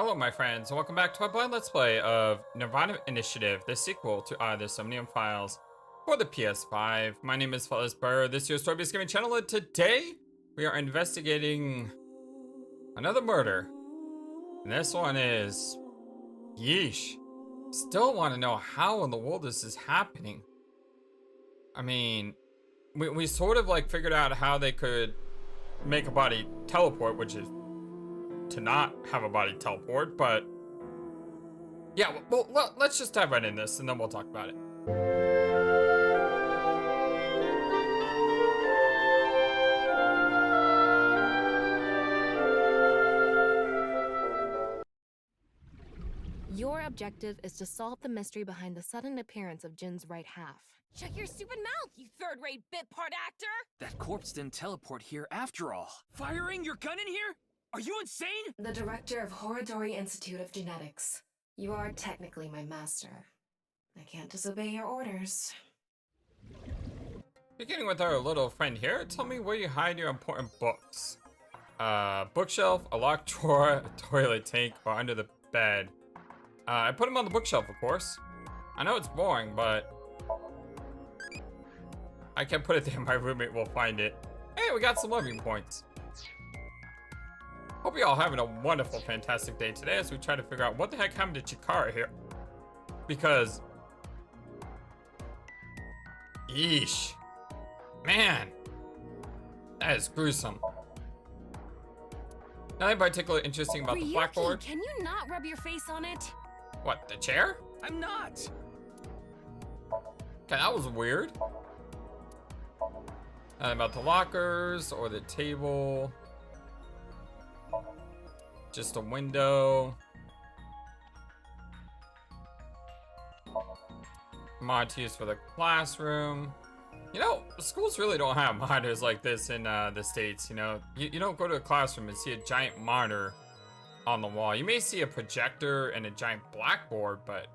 Hello my friends, and welcome back to our blind let's play of nirvanA Initiative, the sequel to the Somnium Files for the PS5. My name is FlightlessBird, this is your story-based gaming channel, and today we are investigating another murder. And this one is... yeesh. Still want to know how in the world this is happening. I mean, we sort of like figured out how they could make a body teleport, which is to not have a body teleport, but yeah, well, let's just dive right in this and then we'll talk about it. Your objective is to solve the mystery behind the sudden appearance of Jin's right half. Shut your stupid mouth, you third-rate bit part actor! That corpse didn't teleport here after all. Firing your gun in here? Are you insane? The director of Horodori Institute of Genetics. You are technically my master. I can't disobey your orders. Beginning with our little friend here, tell me where you hide your important books. Bookshelf, a locked drawer, a toilet tank, or under the bed. I put them on the bookshelf, of course. I know it's boring, but I can put it there. My roommate will find it. Hey, we got some loving points. Hope you all having a wonderful, fantastic day today as we try to figure out what the heck happened to Chikara here. Because... yeesh. Man. That is gruesome. Nothing particularly interesting about the blackboard. Can you not rub your face on it? What, the chair? I'm not. Okay, that was weird. Nothing about the lockers or the table. Just a window. Mod to use for the classroom. You know, schools really don't have monitors like this in the States, you know. You don't go to a classroom and see a giant monitor on the wall. You may see a projector and a giant blackboard, but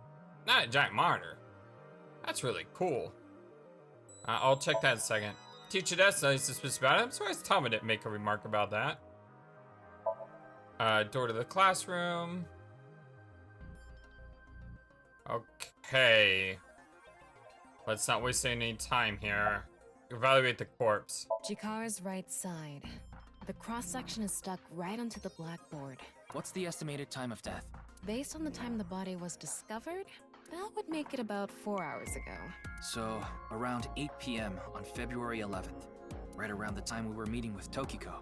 not a giant monitor. That's really cool. I'll check that in a second. Teacher, that's nice suspicious about it. I'm surprised Tama didn't make a remark about that. Door to the classroom. Okay. Let's not waste any time here. Evaluate the corpse. Chikara's right side. The cross-section is stuck right onto the blackboard. What's the estimated time of death? Based on the time the body was discovered, that would make it about 4 hours ago. So, around 8 p.m. on February 11th. Right around the time we were meeting with Tokiko.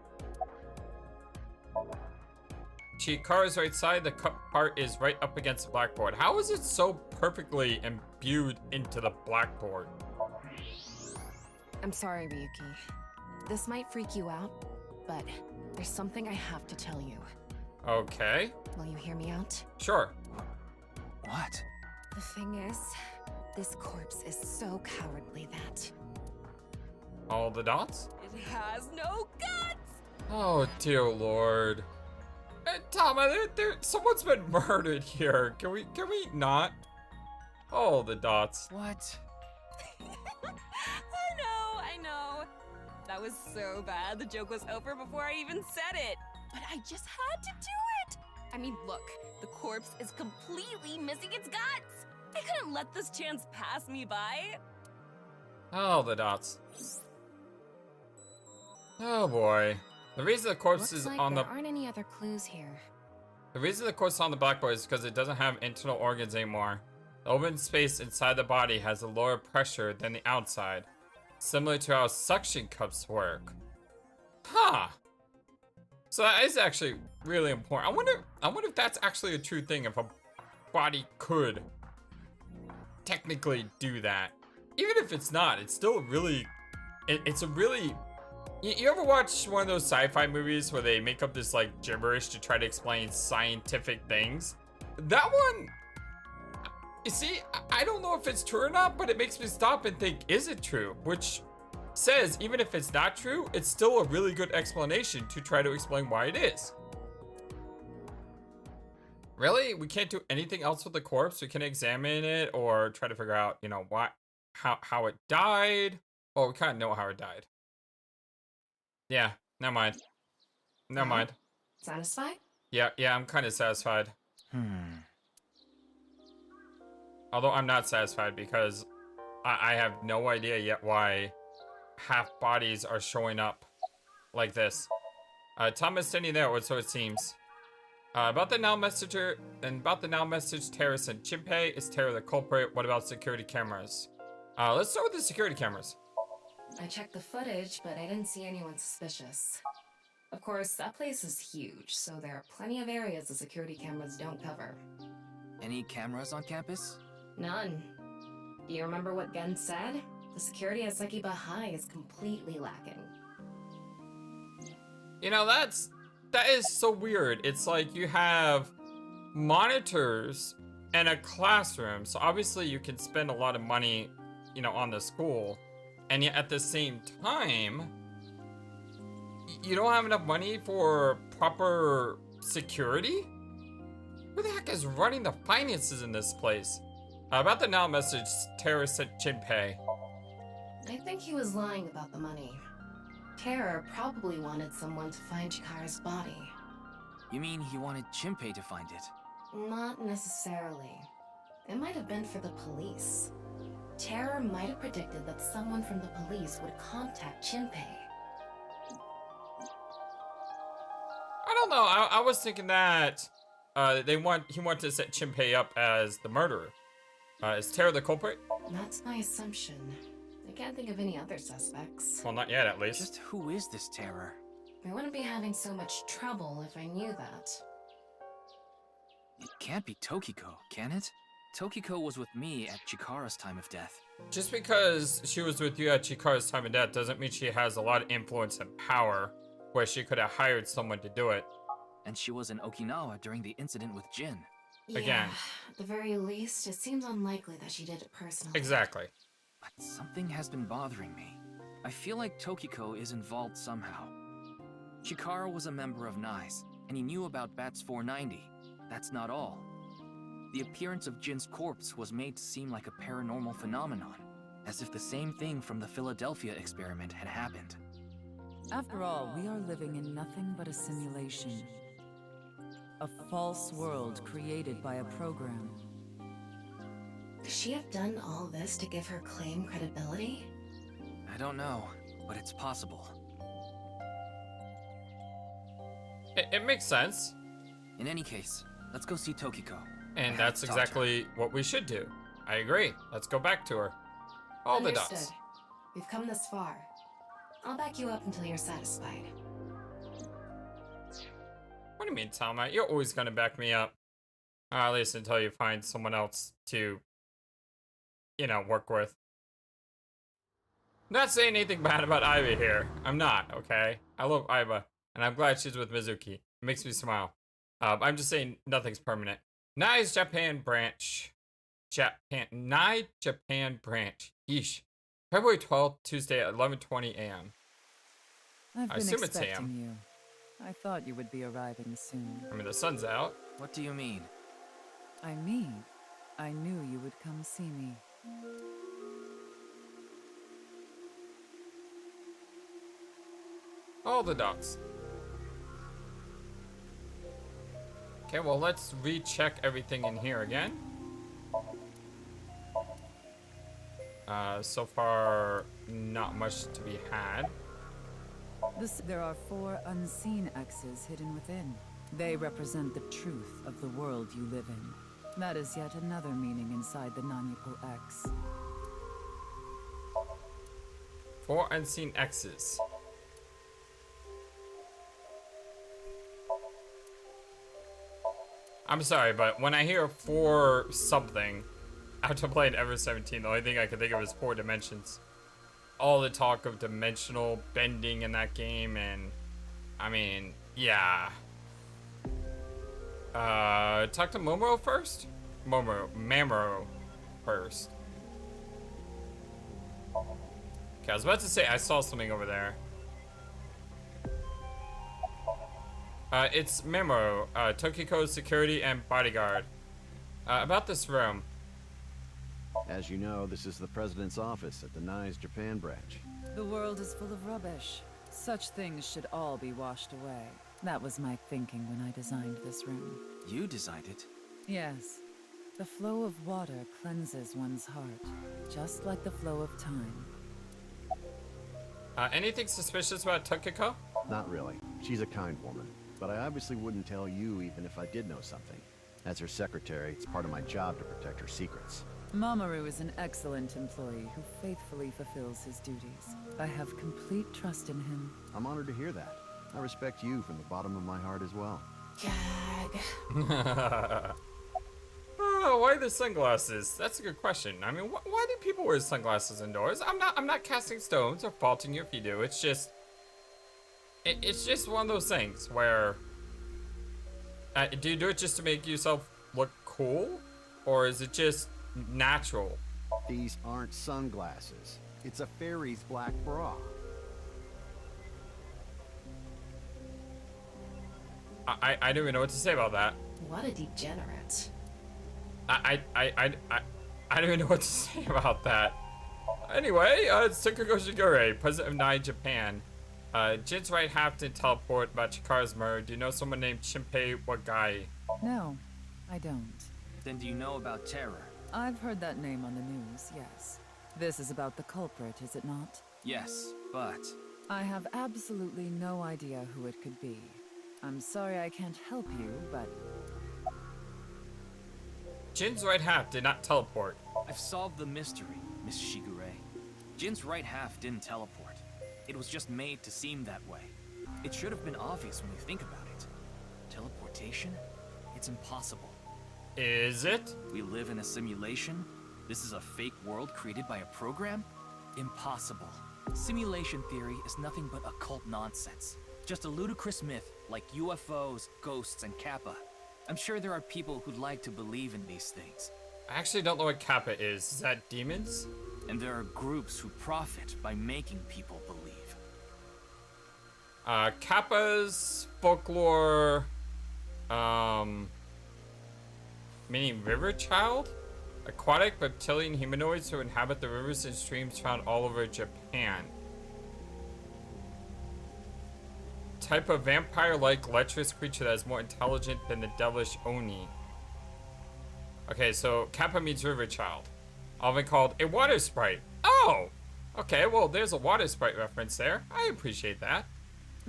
Chikara's right side, the cut part is right up against the blackboard. How is it so perfectly imbued into the blackboard? I'm sorry, Ryuki. This might freak you out, but there's something I have to tell you. Okay. Will you hear me out? Sure. What? The thing is, this corpse is so cowardly that... All the dots? It has no guts! Oh, dear Lord. Tama, someone's been murdered here. Can we not? Oh, the dots. What? I know. That was so bad, the joke was over before I even said it. But I just had to do it! I mean, look, the corpse is completely missing its guts! I couldn't let this chance pass me by. Oh, the dots. Oh boy. The reason the corpse Looks is like on there aren't any other clues here. The reason the corpse is on the blackboard is because it doesn't have internal organs anymore. The open space inside the body has a lower pressure than the outside, similar to how suction cups work. Huh. So that is actually really important. I wonder if that's actually a true thing, if a body could technically do that. Even if it's not, it's still really, it's a really, you ever watch one of those sci-fi movies where they make up this like gibberish to try to explain scientific things? That one, you see, I don't know if it's true or not, but it makes me stop and think, is it true? Which says, even if it's not true, it's still a really good explanation to try to explain why it is. Really? We can't do anything else with the corpse? We can examine it or try to figure out, you know, how it died? Well, we kind of know how it died. Yeah, never mind. Never mind. Satisfied? Yeah, I'm kind of satisfied. Although I'm not satisfied because I have no idea yet why half bodies are showing up like this. Tama's standing there, or so it seems. About the now message, Tara sent Chimpei. Is Tara the culprit? What about security cameras? Let's start with the security cameras. I checked the footage, but I didn't see anyone suspicious. Of course, that place is huge, so there are plenty of areas the security cameras don't cover. Any cameras on campus? None. Do you remember what Gen said? The security at Sekiba High is completely lacking. You know, that is so weird. It's like you have monitors and a classroom, so obviously you can spend a lot of money, you know, on the school, and yet at the same time, you don't have enough money for proper security? Who the heck is running the finances in this place? About the now message, Tara sent Jinpei. I think he was lying about the money. Terror probably wanted someone to find Chikara's body. You mean he wanted Chimpei to find it? Not necessarily. It might have been for the police. Terror might have predicted that someone from the police would contact Chimpei. I don't know. I was thinking that he wanted to set Chimpei up as the murderer. Is Terror the culprit? That's my assumption. I can't think of any other suspects. Well, not yet, at least. Just who is this Terror? I wouldn't be having so much trouble if I knew that. It can't be Tokiko, can it? Tokiko was with me at Chikara's time of death. Just because she was with you at Chikara's time of death doesn't mean she has a lot of influence and power where she could have hired someone to do it. And she was in Okinawa during the incident with Jin. Again. Yeah, at the very least, it seems unlikely that she did it personally. Exactly. But something has been bothering me. I feel like Tokiko is involved somehow. Chikara was a member of NICE, and he knew about Bats 490. That's not all. The appearance of Jin's corpse was made to seem like a paranormal phenomenon, as if the same thing from the Philadelphia experiment had happened. After all, we are living in nothing but a simulation. A false world created by a program. Could she have done all this to give her claim credibility? I don't know, but it's possible. It makes sense. In any case, let's go see Tokiko. And that's exactly what we should do. I agree. Let's go back to her. All the Understood. dots. We've come this far. I'll back you up until you're satisfied. What do you mean, Tama? You're always gonna back me up. At least until you find someone else to, you know, work with. Not saying anything bad about Aiba here. I'm not, okay? I love Aiba, and I'm glad she's with Mizuki. It makes me smile. I'm just saying nothing's permanent. Nice Japan branch. Nye Japan branch. Yeesh. February 12th, Tuesday at 11:20 a.m. I've I been assume it's expecting Sam. you. I thought you would be arriving soon. I mean, the sun's out. What do you mean? I mean, I knew you would come see me. All the dots. Okay, well, let's recheck everything in here again. So far, not much to be had. There are 4 unseen X's hidden within. They represent the truth of the world you live in. That is yet another meaning inside the non-equal X. 4 unseen X's. I'm sorry, but when I hear 4 something, after playing Ever 17, the only thing I can think of is 4 dimensions. All the talk of dimensional bending in that game, and I mean, yeah. Talk to Momoro first? Mamoro first. Okay, I was about to say I saw something over there. It's Mamoro, Tokiko's security and bodyguard. About this room. As you know, this is the President's office at the NICE Japan branch. The world is full of rubbish. Such things should all be washed away. That was my thinking when I designed this room. You designed it. Yes. The flow of water cleanses one's heart, just like the flow of time. Anything suspicious about Tokiko? Not really. She's a kind woman. But I obviously wouldn't tell you even if I did know something. As her secretary, it's part of my job to protect her secrets. Mamoru is an excellent employee who faithfully fulfills his duties. I have complete trust in him. I'm honored to hear that. I respect you from the bottom of my heart as well. Gag. Oh, why the sunglasses? That's a good question. I mean, why do people wear sunglasses indoors? I'm not casting stones or faulting you if you do. It's just one of those things where do you do it just to make yourself look cool, or is it just natural? These aren't sunglasses. It's a fairy's black bra. I don't even know what to say about that. What a degenerate. I don't even know what to say about that. Anyway, it's Tokiko Shigure, president of NAI Japan. Jin's right half didn't teleport about Chikara's murder. Do you know someone named Shinpei Wagai? No, I don't. Then do you know about Terror? I've heard that name on the news, yes. This is about the culprit, is it not? Yes, but... I have absolutely no idea who it could be. I'm sorry I can't help you, but... Jin's right half did not teleport. I've solved the mystery, Miss Shigure. Jin's right half didn't teleport. It was just made to seem that way. It should have been obvious when you think about it. Teleportation? It's impossible. Is it? We live in a simulation? This is a fake world created by a program? Impossible. Simulation theory is nothing but occult nonsense. Just a ludicrous myth like UFOs, ghosts, and Kappa. I'm sure there are people who'd like to believe in these things. I actually don't know what Kappa is. Is that demons? And there are groups who profit by making people believe. Kappa's folklore, meaning river child? Aquatic reptilian humanoids who inhabit the rivers and streams found all over Japan. Type of vampire-like lecherous creature that is more intelligent than the devilish Oni. Okay, so Kappa means river child. Often called a water sprite. Oh! Okay, well, there's a water sprite reference there. I appreciate that.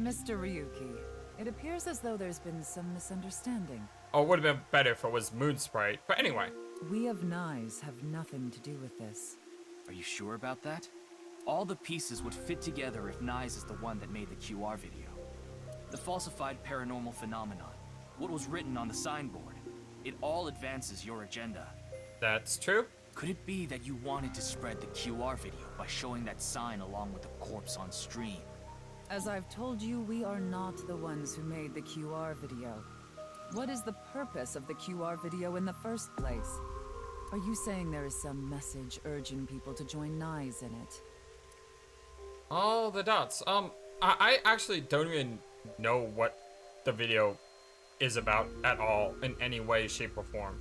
Mr. Ryuki, it appears as though there's been some misunderstanding. Oh, it would have been better if it was moon sprite. But anyway. We of NAIs have nothing to do with this. Are you sure about that? All the pieces would fit together if NICE is the one that made the QR video. The falsified paranormal phenomenon, what was written on the signboard, it all advances your agenda. That's true. Could it be that you wanted to spread the QR video by showing that sign along with the corpse on stream? As I've told you, we are not the ones who made the QR video. What is the purpose of the QR video in the first place? Are you saying there is some message urging people to join NICE in it? All the dots. I actually don't even know what the video is about at all in any way, shape, or form.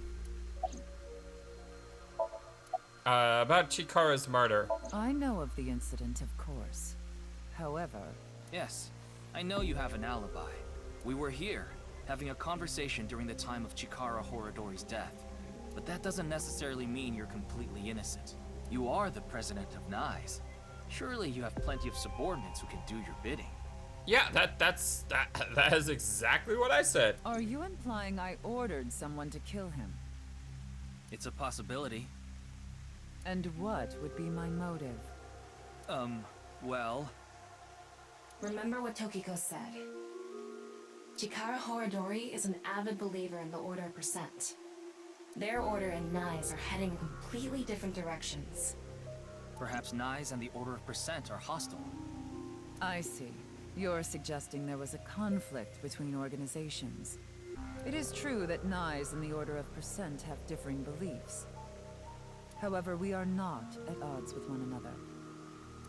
About Chikara's murder. I know of the incident, of course. However... Yes, I know you have an alibi. We were here, having a conversation during the time of Chikara Horadori's death. But that doesn't necessarily mean you're completely innocent. You are the president of NICE. Surely you have plenty of subordinates who can do your bidding. Yeah, that is exactly what I said. Are you implying I ordered someone to kill him? It's a possibility. And what would be my motive? Well... Remember what Tokiko said. Chikara Horadori is an avid believer in the Order of Percent. Their order and NICE are heading in completely different directions. Perhaps NICE and the Order of Percent are hostile. I see. You're suggesting there was a conflict between organizations. It is true that NICE and the Order of Percent have differing beliefs. However, we are not at odds with one another.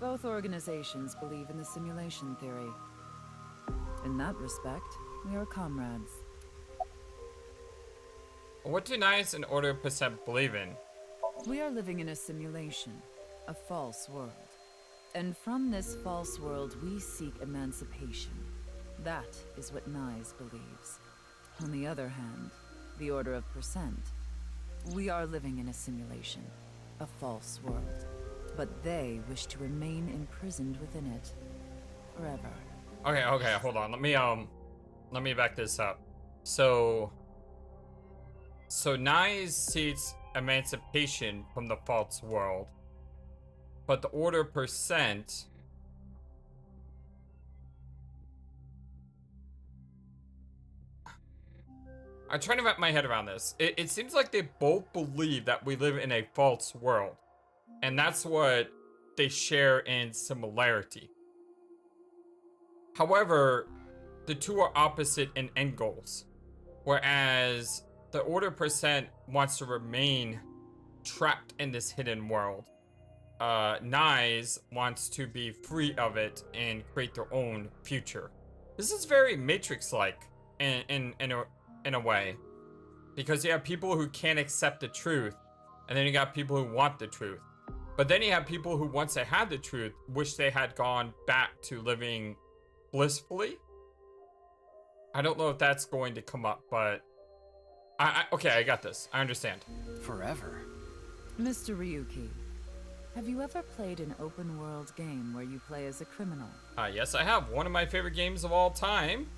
Both organizations believe in the simulation theory. In that respect, we are comrades. What do NICE and Order of Percent believe in? We are living in a simulation, a false world. And from this false world, we seek emancipation. That is what Nyes believes. On the other hand, the Order of Percent. We are living in a simulation, a false world. But they wish to remain imprisoned within it forever. Okay, hold on. Let me back this up. So Nyes seeks emancipation from the false world. But the Order Percent I'm trying to wrap my head around this. It seems like they both believe that we live in a false world. And that's what they share in similarity. However, the two are opposite in end goals. Whereas the Order Percent wants to remain trapped in this hidden world. Nyes wants to be free of it and create their own future. This is very Matrix-like in a way. Because you have people who can't accept the truth, and then you got people who want the truth. But then you have people who, once they had the truth, wish they had gone back to living blissfully. I don't know if that's going to come up, but okay, I got this. I understand. Forever? Mr. Ryuki, have you ever played an open world game where you play as a criminal? Yes, I have. One of my favorite games of all time,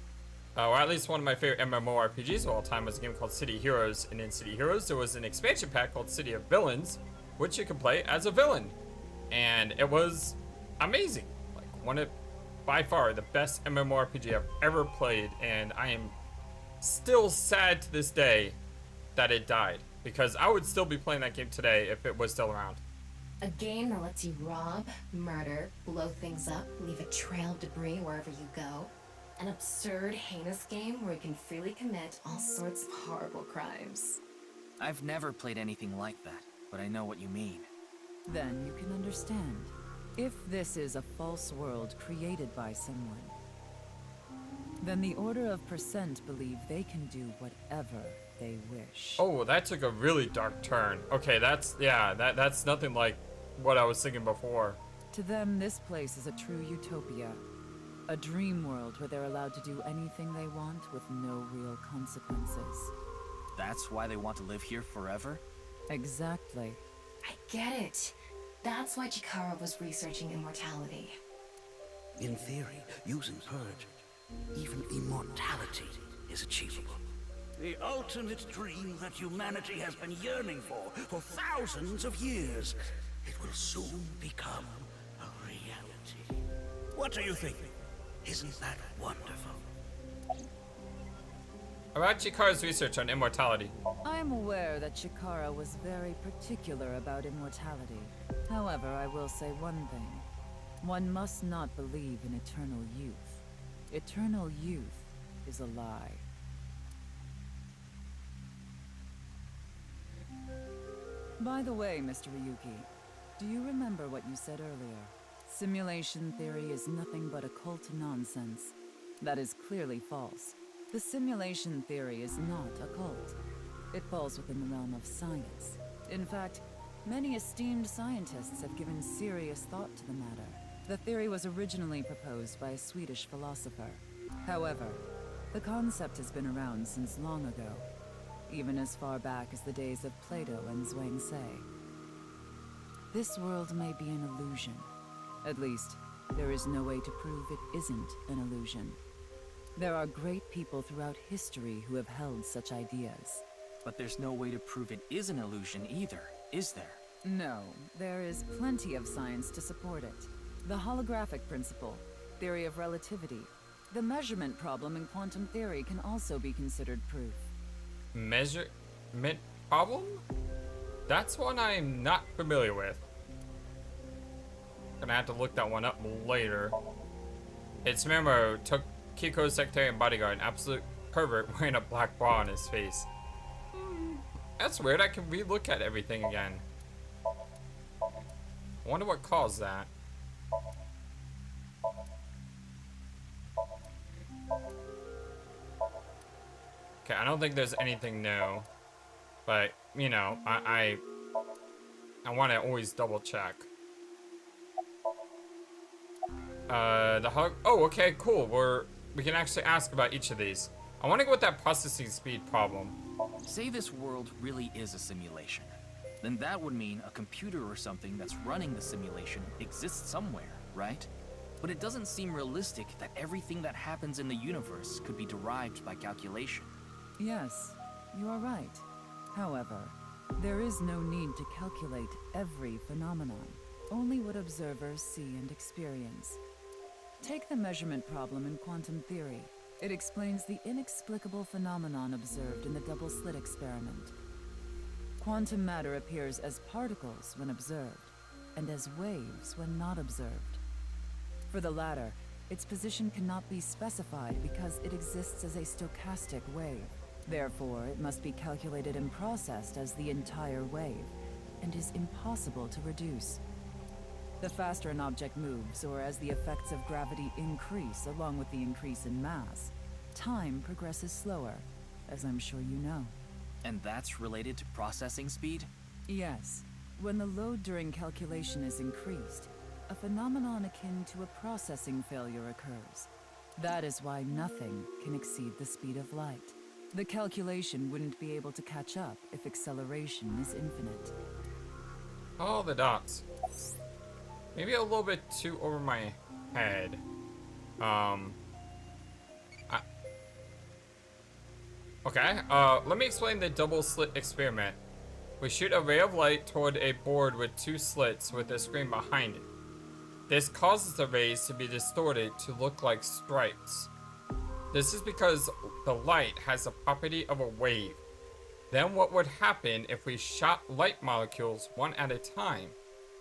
or at least one of my favorite MMORPGs of all time, was a game called City Heroes. And in City Heroes, there was an expansion pack called City of Villains, which you can play as a villain. And it was amazing. Like, one of, by far, the best MMORPG I've ever played. And I am still sad to this day that it died, because I would still be playing that game today if it was still around. A game that lets you rob, murder, blow things up, leave a trail of debris wherever you go. An absurd, heinous game where you can freely commit all sorts of horrible crimes. I've never played anything like that, but I know what you mean. Then you can understand. If this is a false world created by someone, then the Order of Percent believe they can do whatever they wish. Oh, that took a really dark turn. Okay, that's nothing like what I was thinking before. To them, this place is a true utopia. A dream world where they're allowed to do anything they want with no real consequences. That's why they want to live here forever? Exactly. I get it. That's why Chikara was researching immortality. In theory, using Purge, even immortality is achievable. The ultimate dream that humanity has been yearning for thousands of years. It will soon become a reality. What do you think? Isn't that wonderful? About Chikara's research on immortality. I am aware that Chikara was very particular about immortality. However, I will say one thing. One must not believe in eternal youth. Eternal youth is a lie. By the way, Mr. Ryuki, do you remember what you said earlier? Simulation theory is nothing but occult nonsense. That is clearly false. The simulation theory is not occult. It falls within the realm of science. In fact, many esteemed scientists have given serious thought to the matter. The theory was originally proposed by a Swedish philosopher. However, the concept has been around since long ago, even as far back as the days of Plato and Zhuangzi. This world may be an illusion. At least, there is no way to prove it isn't an illusion. There are great people throughout history who have held such ideas. But there's no way to prove it is an illusion either, is there? No, there is plenty of science to support it. The holographic principle, theory of relativity, the measurement problem in quantum theory can also be considered proof. Measurement problem? That's one I'm not familiar with. Gonna have to look that one up later. It's Memo, Tokiko's secretary and bodyguard, an absolute pervert wearing a black bra on his face. That's weird, I can re-look at everything again. I wonder what caused that. Okay, I don't think there's anything new. But, you know, I want to always double check. Oh, okay, cool. we can actually ask about each of these. I want to go with that processing speed problem. Say this world really is a simulation. Then that would mean a computer or something that's running the simulation exists somewhere, right? But it doesn't seem realistic that everything that happens in the universe could be derived by calculation. Yes, you are right. However, there is no need to calculate every phenomenon, only what observers see and experience. Take the measurement problem in quantum theory. It explains the inexplicable phenomenon observed in the double-slit experiment. Quantum matter appears as particles when observed, and as waves when not observed. For the latter, its position cannot be specified because it exists as a stochastic wave. Therefore, it must be calculated and processed as the entire wave, and is impossible to reduce. The faster an object moves, or as the effects of gravity increase along with the increase in mass, time progresses slower, as I'm sure you know. And that's related to processing speed? Yes. When the load during calculation is increased, a phenomenon akin to a processing failure occurs. That is why nothing can exceed the speed of light. The calculation wouldn't be able to catch up if acceleration is infinite. All the dots. Maybe a little bit too over my head. Okay, let me explain the double slit experiment. We shoot a ray of light toward a board with two slits with a screen behind it. This causes the rays to be distorted to look like stripes. This is because the light has the property of a wave. Then what would happen if we shot light molecules one at a time?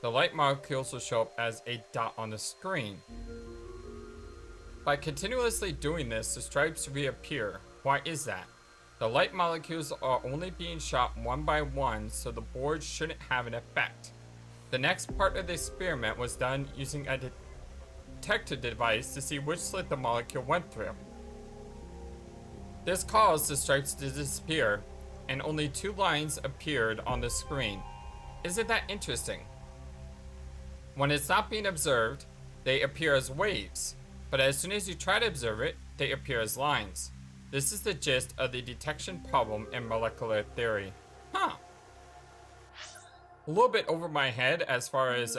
The light molecules will show up as a dot on the screen. By continuously doing this, the stripes reappear. Why is that? The light molecules are only being shot one by one, so the board shouldn't have an effect. The next part of the experiment was done using a detector device to see which slit the molecule went through. This caused the stripes to disappear, and only two lines appeared on the screen. Isn't that interesting? When it's not being observed, they appear as waves, but as soon as you try to observe it, they appear as lines. This is the gist of the detection problem in molecular theory. Huh. A little bit over my head as far as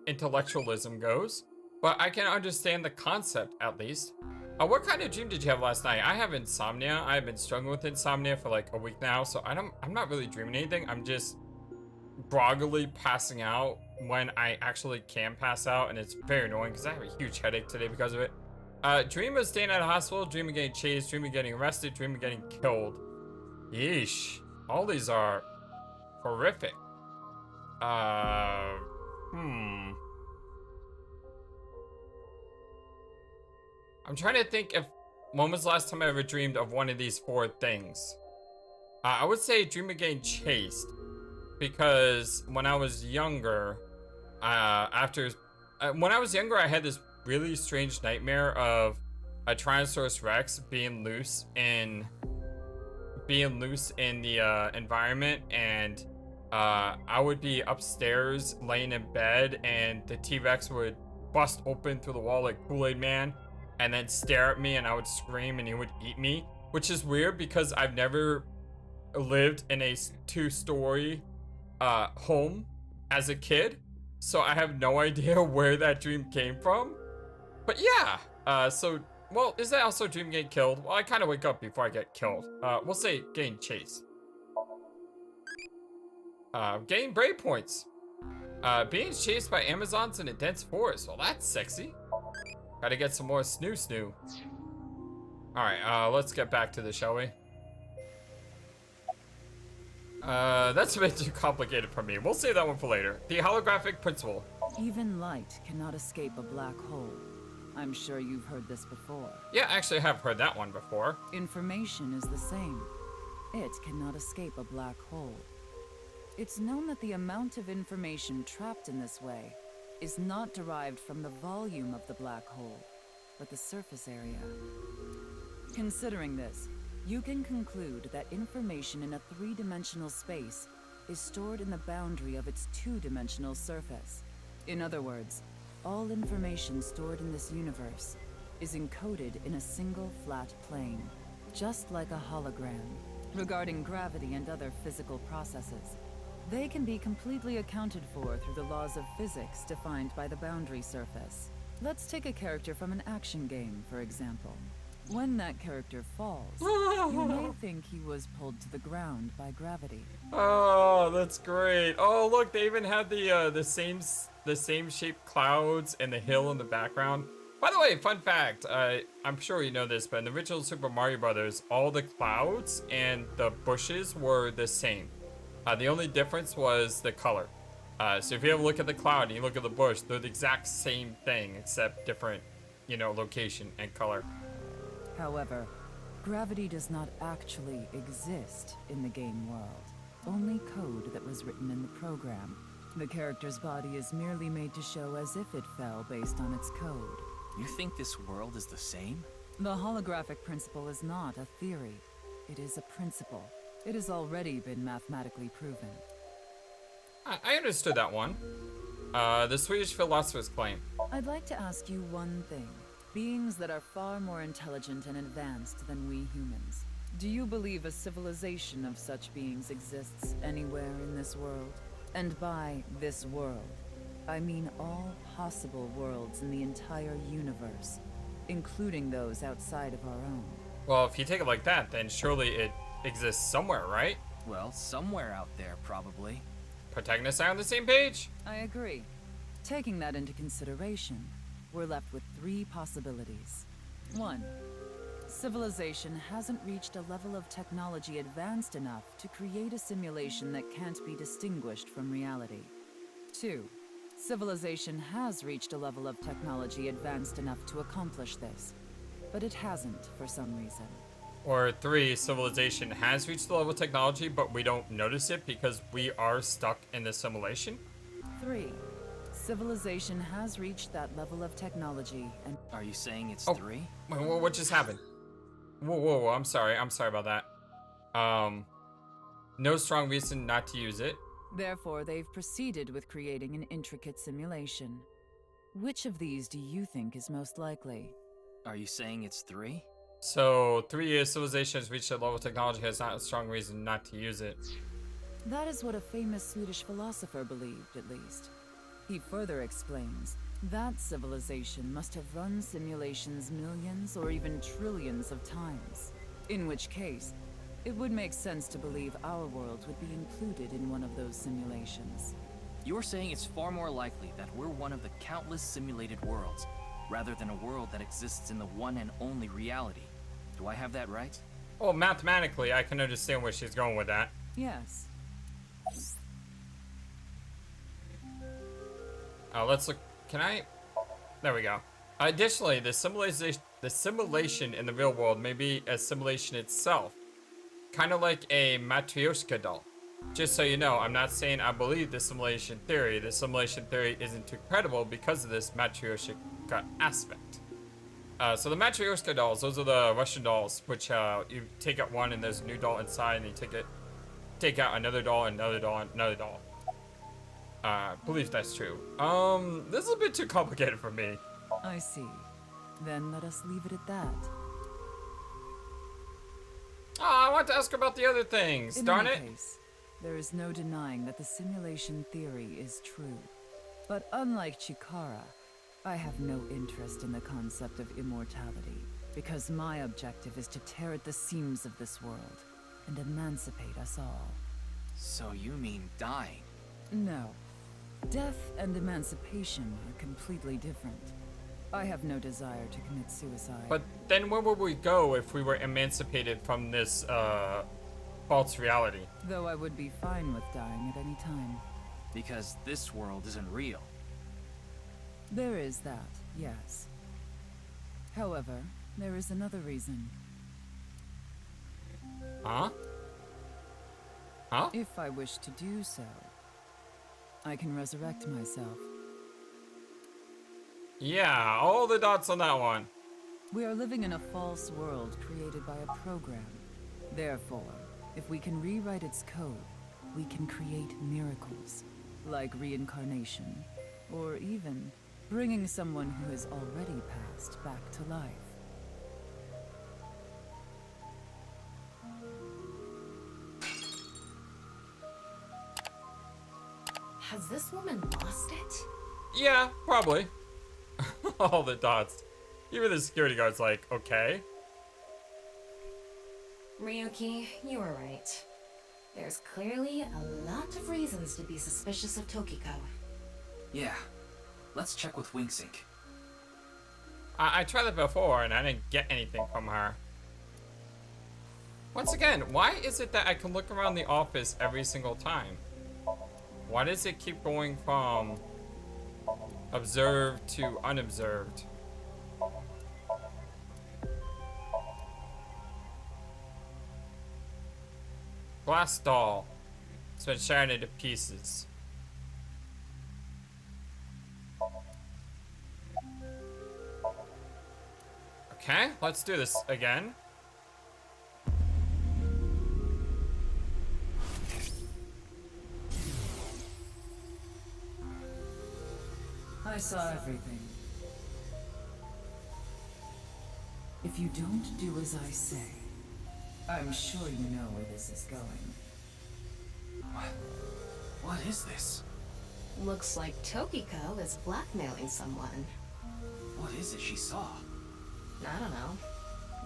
intellectualism goes, but I can understand the concept at least. What kind of dream did you have last night? I have insomnia. I've been struggling with insomnia for like a week now, so I'm not really dreaming anything. I'm just groggily passing out when I actually can pass out, and it's very annoying because I have a huge headache today because of it. Dream of staying at a hospital, dream of getting chased, dream of getting arrested, dream of getting killed. Yeesh. All these are horrific. I'm trying to think if when was the last time I ever dreamed of one of these four things. I would say dream of getting chased, because when I was younger, when I was younger, I had this really strange nightmare of a Tyrannosaurus Rex being loose in the environment, and I would be upstairs laying in bed, and the T-Rex would bust open through the wall like Kool-Aid Man, and then stare at me, and I would scream, and he would eat me, which is weird because I've never lived in a two-story home as a kid, so I have no idea where that dream came from. But yeah, well, is that also a dream getting killed? Well, I kind of wake up before I get killed. We'll say getting chased. Getting brave points. Being chased by Amazons in a dense forest. Well, that's sexy. Gotta get some more snoo. Alright, let's get back to this, shall we? That's a bit too complicated for me. We'll save that one for later. The holographic principle. Even light cannot escape a black hole. I'm sure you've heard this before. Yeah, actually I have heard that one before. Information is the same. It cannot escape a black hole. It's known that the amount of information trapped in this way is not derived from the volume of the black hole, but the surface area. Considering this, you can conclude that information in a three-dimensional space is stored in the boundary of its two-dimensional surface. In other words, all information stored in this universe is encoded in a single flat plane, just like a hologram. Regarding gravity and other physical processes, they can be completely accounted for through the laws of physics defined by the boundary surface. Let's take a character from an action game, for example. When that character falls, you may think he was pulled to the ground by gravity. Oh, that's great. Oh, look, they even had the same shaped clouds and the hill in the background. By the way, fun fact, I'm sure you know this, but in the original Super Mario Brothers, all the clouds and the bushes were the same. The only difference was the color. So if you ever look at the cloud and you look at the bush, they're the exact same thing, except different, location and color. However, gravity does not actually exist in the game world. Only code that was written in the program. The character's body is merely made to show as if it fell based on its code. You think this world is the same? The holographic principle is not a theory. It is a principle. It has already been mathematically proven. I understood that one. The Swedish philosopher's claim. I'd like to ask you one thing. Beings that are far more intelligent and advanced than we humans. Do you believe a civilization of such beings exists anywhere in this world? And by this world, I mean all possible worlds in the entire universe, including those outside of our own. Well, if you take it like that, then surely it exists somewhere, right? Well, somewhere out there, probably. Protagonists are on the same page? I agree. Taking that into consideration, we're left with 3 possibilities. 1. Civilization hasn't reached a level of technology advanced enough to create a simulation that can't be distinguished from reality. 2. Civilization has reached a level of technology advanced enough to accomplish this, but it hasn't for some reason. Or 3, civilization has reached the level of technology, but we don't notice it because we are stuck in the simulation? 3. Civilization has reached that level of technology and... Are you saying it's 3? Wait, what just happened? Whoa, I'm sorry about that. No strong reason not to use it. Therefore, they've proceeded with creating an intricate simulation. Which of these do you think is most likely? Are you saying it's 3? So 3 is civilization has reached a level of technology has not a strong reason not to use it. That is what a famous Swedish philosopher believed, at least. He further explains that civilization must have run simulations millions or even trillions of times. In which case, it would make sense to believe our world would be included in one of those simulations. You're saying it's far more likely that we're one of the countless simulated worlds, rather than a world that exists in the one and only reality. Do I have that right? Well, mathematically, I can understand where she's going with that. Yes. Let's look. Can I? There we go. Additionally, the simulation in the real world may be a simulation itself, kind of like a Matryoshka doll. Just so you know, I'm not saying I believe the simulation theory. The simulation theory isn't too credible because of this Matryoshka aspect. So the Matryoshka dolls, those are the Russian dolls, which you take out one and there's a new doll inside, and you take out another doll, and another doll, and another doll. I believe that's true. This is a bit too complicated for me. I see. Then let us leave it at that. Oh, I want to ask about the other things, darn it. In any case, there is no denying that the simulation theory is true. But unlike Chikara, I have no interest in the concept of immortality, because my objective is to tear at the seams of this world and emancipate us all. So you mean dying? No. Death and emancipation are completely different. I have no desire to commit suicide. But then where would we go if we were emancipated from this, false reality? Though I would be fine with dying at any time. Because this world isn't real. There is that, yes. However, there is another reason. Huh? Huh? If I wish to do so, I can resurrect myself. Yeah, all the dots on that one. We are living in a false world created by a program. Therefore, if we can rewrite its code, we can create miracles, like reincarnation, or even bringing someone who has already passed back to life. Has this woman lost it? Yeah, probably. All the dots. Even the security guard's like, okay. Ryuki, you were right. There's clearly a lot of reasons to be suspicious of Tokiko. Yeah. Let's check with Sync. I tried that before and I didn't get anything from her. Once again, why is it that I can look around the office every single time? Why does it keep going from observed to unobserved? Glass doll. It's been shattered into pieces. Okay, let's do this again. I saw everything. If you don't do as I say, I'm sure you know where this is going. What is this? Looks like Tokiko is blackmailing someone. What is it she saw? I don't know.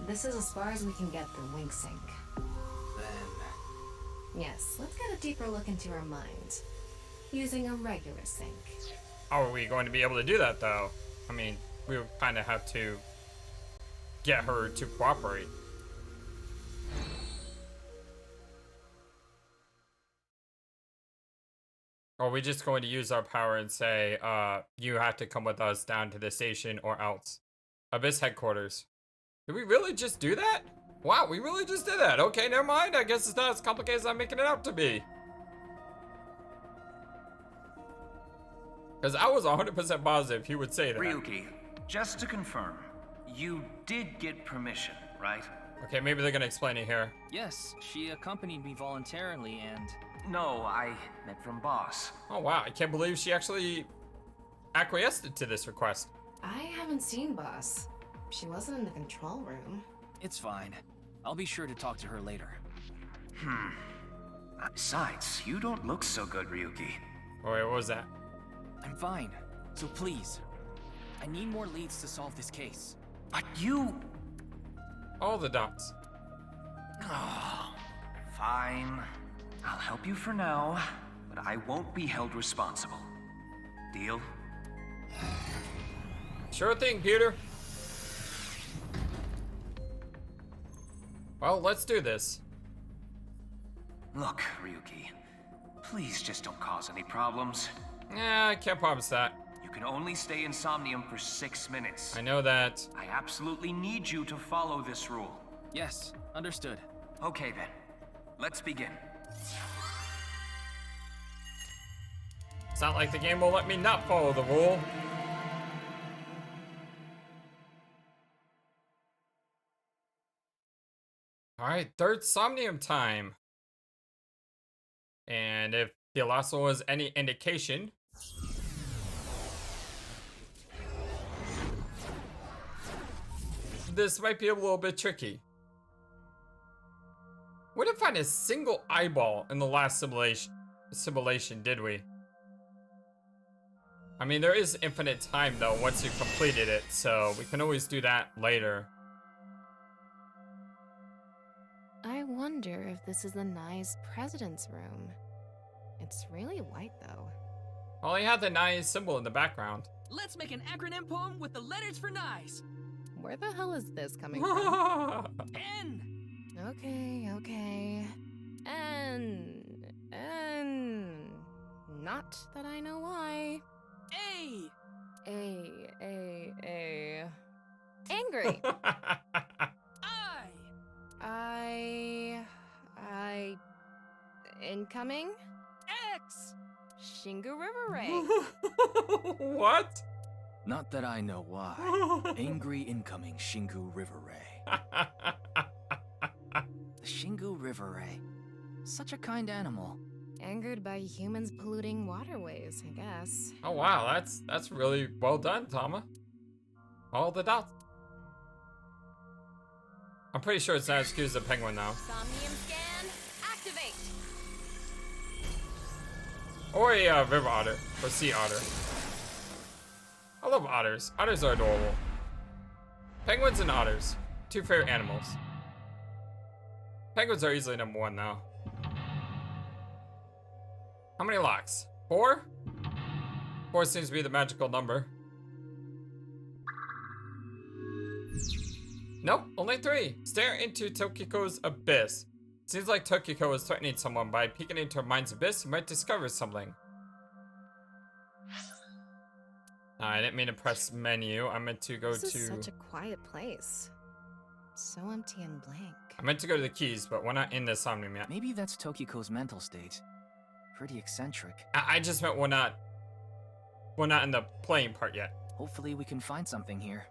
This is as far as we can get through Sync. Then... Yes, let's get a deeper look into her mind. Using a regular sync. How are we going to be able to do that, though? I mean, we would kind of have to get her to cooperate. Or are we just going to use our power and say, you have to come with us down to the station or else? Abyss headquarters. Did we really just do that? Wow, we really just did that. Okay, never mind. I guess it's not as complicated as I'm making it out to be. Because I was 100% positive he would say that. Ryuki, just to confirm, you did get permission, right? Okay, maybe they're gonna explain it here. Yes, she accompanied me voluntarily and... No, I meant from boss. Oh wow, I can't believe she actually acquiesced to this request. I haven't seen Boss. She wasn't in the control room. It's fine. I'll be sure to talk to her later. Besides, you don't look so good, Ryuki. Oh, wait, what was that? I'm fine. So please, I need more leads to solve this case. But you... All the dots. Oh, fine. I'll help you for now, but I won't be held responsible. Deal? Sure thing, Peter. Well, let's do this. Look, Ryuki, please just don't cause any problems. Yeah, I can't promise that. You can only stay in Somnium for 6 minutes. I know that. I absolutely need you to follow this rule. Yes, understood. Okay then, let's begin. It's not like the game will let me not follow the rule. Alright, third Somnium time. And if the last one was any indication, this might be a little bit tricky. We didn't find a single eyeball in the last simulation, did we? I mean, there is infinite time though once you've completed it, so we can always do that later. I wonder if this is the Nye's president's room. It's really white though. Well, he had the nice symbol in the background. Let's make an acronym poem with the letters for Nyes. Where the hell is this coming from? N. Okay. N. Not that I know why. A. Angry. I. Incoming? X. Shingu River Ray. What? Not that I know why. Angry incoming Shingu River Ray. The Shingu River Ray. Such a kind animal. Angered by humans polluting waterways, I guess. Oh wow, that's really well done, Tama. All the dots. I'm pretty sure it's not excuse the penguin now. Somnium scan, activate. Or a river otter, or sea otter. I love otters. Otters are adorable. Penguins and otters, two favorite animals. Penguins are easily number one now. How many locks? 4? 4 seems to be the magical number. Nope, only 3. Stare into Tokiko's abyss. Seems like Tokiko is threatening someone. By peeking into her mind's abyss, you might discover something. I didn't mean to press menu. I meant to go to... This is such a quiet place. So empty and blank. I meant to go to the keys, but we're not in the Somnium yet. Maybe that's Tokiko's mental state. Pretty eccentric. I just meant we're not in the playing part yet. Hopefully we can find something here.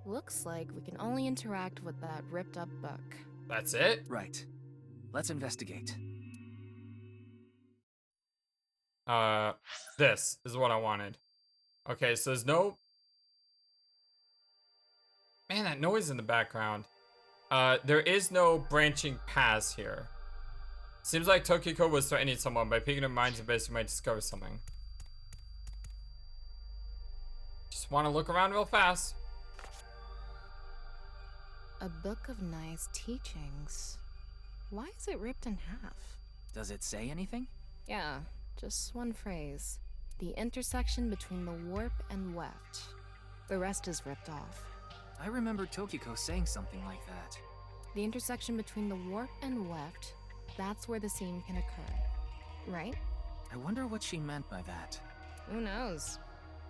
Looks like we can only interact with that ripped up book. That's it? Right. Let's investigate. This is what I wanted. Okay, so there's no... Man, that noise in the background. There is no branching paths here. Seems like Tokiko was threatening someone. By peeking her mind's abyss, you might discover something. Just want to look around real fast. A book of nice teachings. Why is it ripped in half? Does it say anything? Yeah, just one phrase. The intersection between the warp and weft. The rest is ripped off. I remember Tokiko saying something like that. The intersection between the warp and weft, that's where the seam can occur. Right? I wonder what she meant by that. Who knows?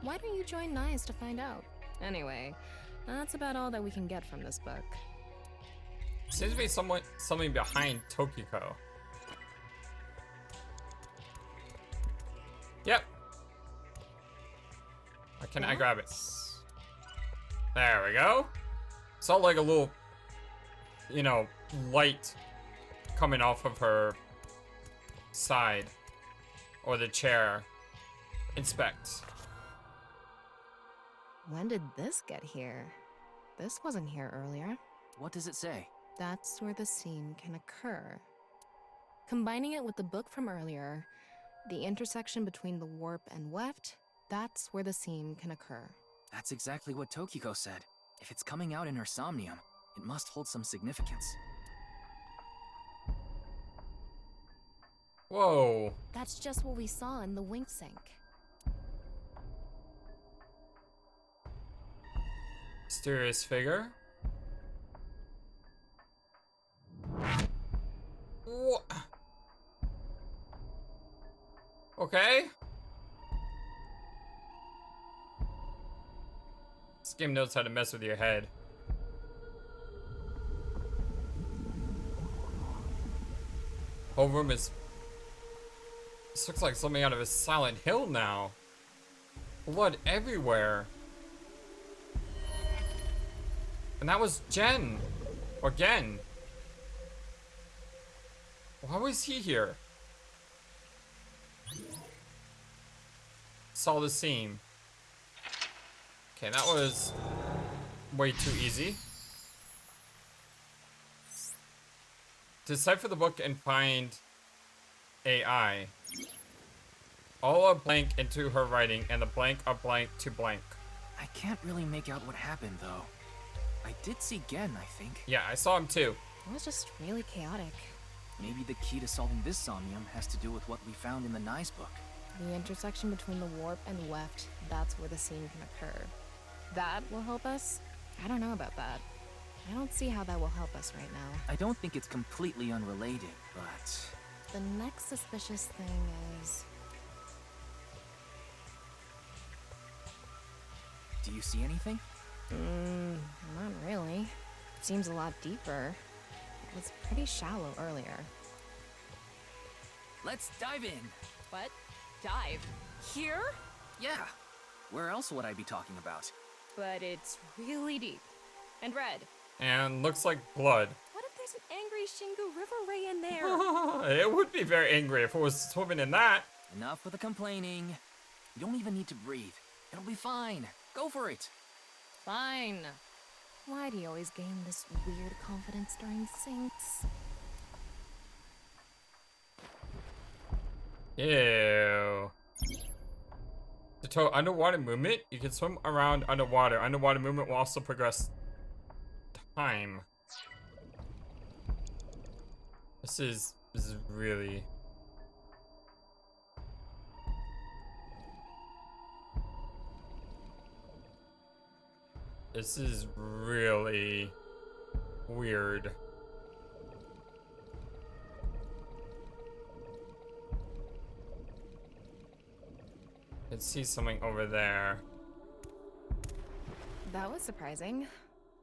Why don't you join NICE to find out? Anyway, that's about all that we can get from this book. Seems to be something behind Tokiko. Yep. Can I grab it? There we go. Saw like a little, you know, light coming off of her side or the chair. Inspect. When did this get here? This wasn't here earlier. What does it say? That's where the seam can occur. Combining it with the book from earlier, the intersection between the warp and weft, that's where the seam can occur. That's exactly what Tokiko said. If it's coming out in her Somnium, it must hold some significance. Whoa. That's just what we saw in the wink sink. Mysterious figure. What? Okay. This game knows how to mess with your head. Whole room is... This looks like something out of a Silent Hill now. Blood everywhere. And that was Jen. Or Gen. Why was he here? Saw the seam. Okay, that was way too easy. Decipher the book and find AI. All are blank into her writing, and the blank are blank to blank. I can't really make out what happened, though. I did see Gen, I think. Yeah, I saw him too. It was just really chaotic. Maybe the key to solving this Somnium has to do with what we found in the NICE book. The intersection between the warp and weft, that's where the seam can occur. That will help us? I don't know about that. I don't see how that will help us right now. I don't think it's completely unrelated, but... The next suspicious thing is... Do you see anything? Not really. It seems a lot deeper. It was pretty shallow earlier. Let's dive in. What? Dive? Here? Yeah. Where else would I be talking about? But it's really deep. And red. And looks like blood. What if there's an angry Shingu River Ray in there? It would be very angry if it was swimming in that. Enough with the complaining. You don't even need to breathe. It'll be fine. Go for it. Fine. Why do you always gain this weird confidence during sinks? Ew. To underwater movement, you can swim around underwater. Underwater movement will also progress time. This is really... This is really weird. I can see something over there. That was surprising.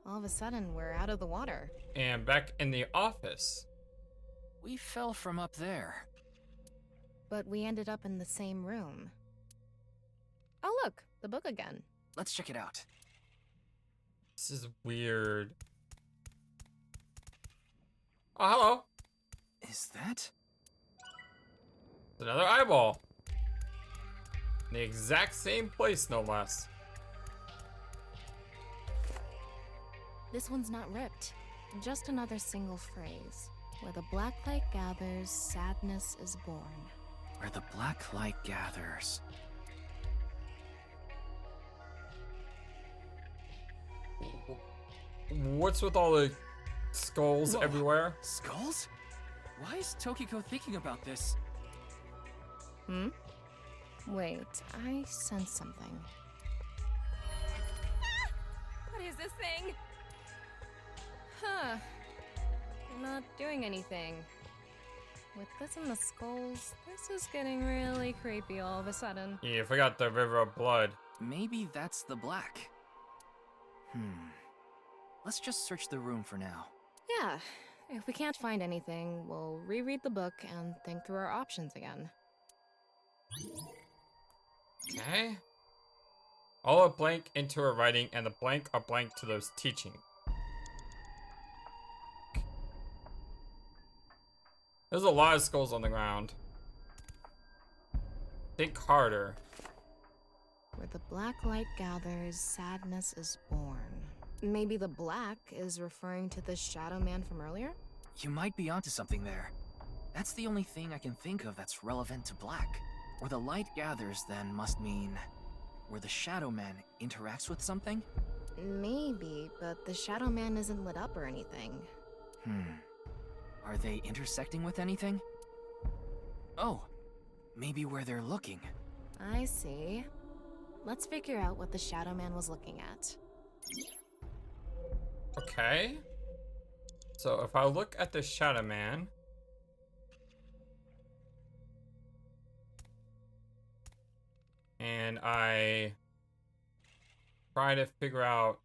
All of a sudden, we're out of the water. And back in the office. We fell from up there. But we ended up in the same room. Oh look, the book again. Let's check it out. This is weird. Oh, hello. Is that? It's another eyeball. In the exact same place, no less. This one's not ripped. Just another single phrase. Where the black light gathers, sadness is born. Where the black light gathers. What's with all the skulls Whoa. everywhere? Skulls? Why is Tokiko thinking about this? Hmm? Wait, I sense something. What is this thing? Huh. Not doing anything. With this and the skulls, this is getting really creepy all of a sudden. Yeah, I forgot the river of blood. Maybe that's the black. Let's just search the room for now. Yeah, if we can't find anything, we'll reread the book and think through our options again. Okay. All a blank into her writing and the blank a blank to those teaching. There's a lot of skulls on the ground. Think harder. Where the black light gathers, sadness is born. Maybe the black is referring to the shadow man from earlier? You might be onto something there. That's the only thing I can think of that's relevant to black. Where the light gathers then must mean where the shadow man interacts with something? Maybe, but the shadow man isn't lit up or anything. Are they intersecting with anything? Oh, maybe where they're looking. I see. Let's figure out what the shadow man was looking at. Okay. So if I look at the shadow man, and I try to figure out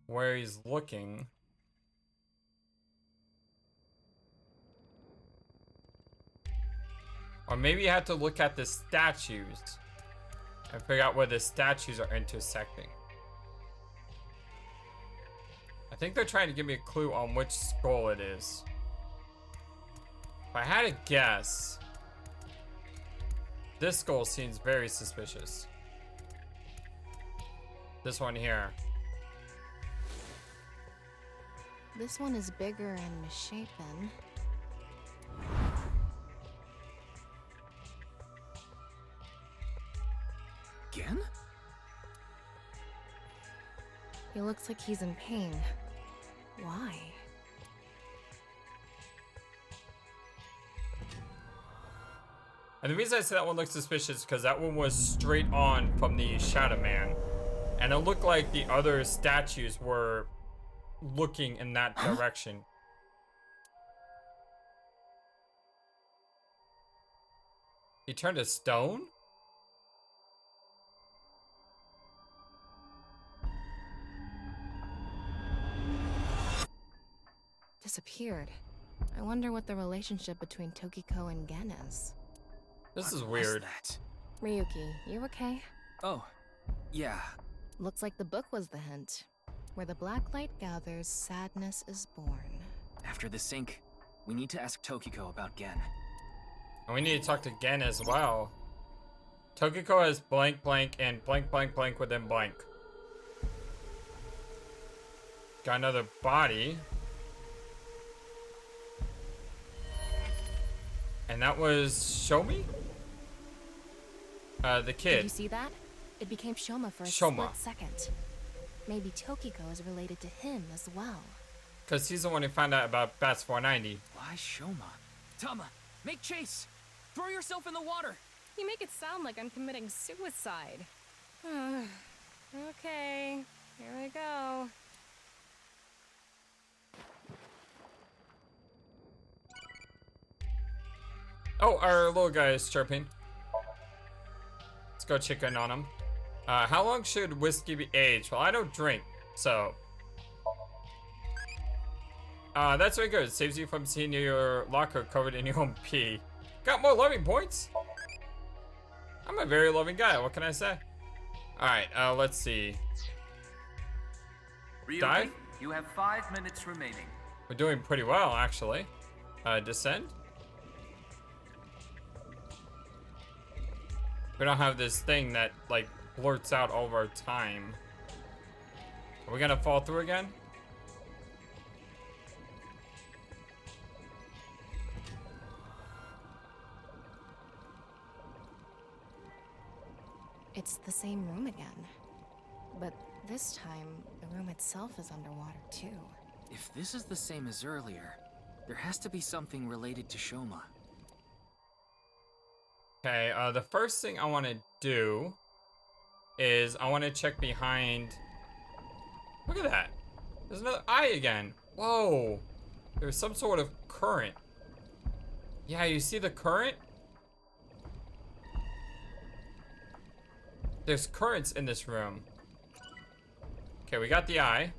where he's looking. Or maybe you have to look at the statues and figure out where the statues are intersecting. I think they're trying to give me a clue on which skull it is. If I had to guess, this skull seems very suspicious. This one here. This one is bigger and misshapen. Again? He looks like he's in pain. Why? And the reason I say that one looks suspicious is because that one was straight on from the Shadow Man. And it looked like the other statues were looking in that direction. He turned to stone? Disappeared. I wonder what the relationship between Tokiko and Gen is. This is What was weird. that? Ryuki, you okay? Oh, yeah. Looks like the book was the hint. Where the black light gathers, sadness is born. After the sync, We need to ask Tokiko about Gen. And we need to talk to Gen as well. Tokiko has blank blank and blank blank blank within blank. Got another body. And that was Shomi? The kid. Did you see that? It became Shoma for a Shoma. split second. Maybe Tokiko is related to him as well. Because he's the one who found out about Bats 490. Why Shoma? Tama, make chase! Throw yourself in the water! You make it sound like I'm committing suicide. Okay, here we go. Oh, our little guy is chirping. Let's go check in on him. How long should whiskey be aged? Well, I don't drink, so. That's very good. It saves you from seeing your locker covered in your own pee. Got more loving points? I'm a very loving guy, what can I say? Alright, let's see. Ryuki, Dive? you have 5 minutes remaining. We're doing pretty well, actually. Descend? We don't have this thing that, like, blurts out all of our time. Are we gonna fall through again? It's the same room again. But this time, the room itself is underwater too. If this is the same as earlier, there has to be something related to Shoma. Okay, the first thing I want to do is I want to check behind. Look at that. There's another eye again. Whoa. There's some sort of current. Yeah, you see the current? There's currents in this room. Okay, we got the eye.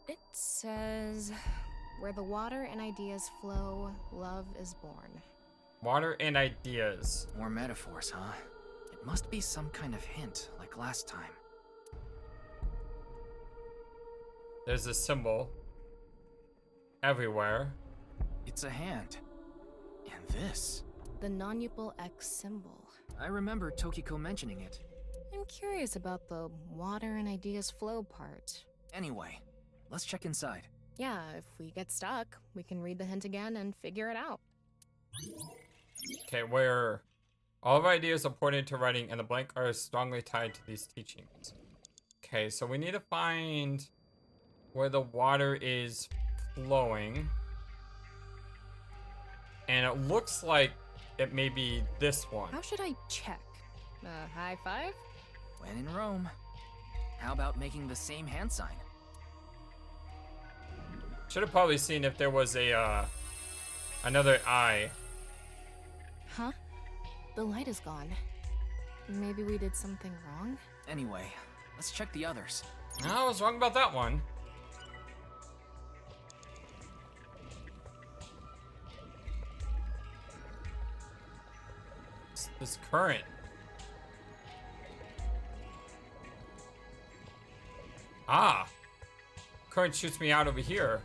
It says, where the water and ideas flow, love is born. Water and ideas. More metaphors, huh? It must be some kind of hint, like last time. There's a symbol everywhere. It's a hand. And this. The non-upal X symbol. I remember Tokiko mentioning it. I'm curious about the water and ideas flow part. Anyway, let's check inside. Yeah, if we get stuck, we can read the hint again and figure it out. Okay, where all of our ideas are pointed to writing and the blank are strongly tied to these teachings. Okay, so we need to find where the water is flowing. And it looks like it may be this one. How should I check? High five? When in Rome. How about making the same hand sign? Should have probably seen if there was a another eye. Huh? The light is gone. Maybe we did something wrong? Anyway, let's check the others. No, I was wrong about that one. This current. Ah! Current shoots me out over here.